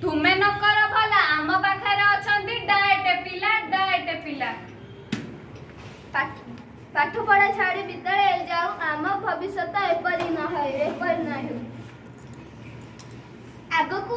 तुमे न कर भला आम पाखरे अछंती डाएटे पिला पाठ पढ़ा छाड़ी विद्यालय जाऊ आम भविष्य एपरी न हो आगो को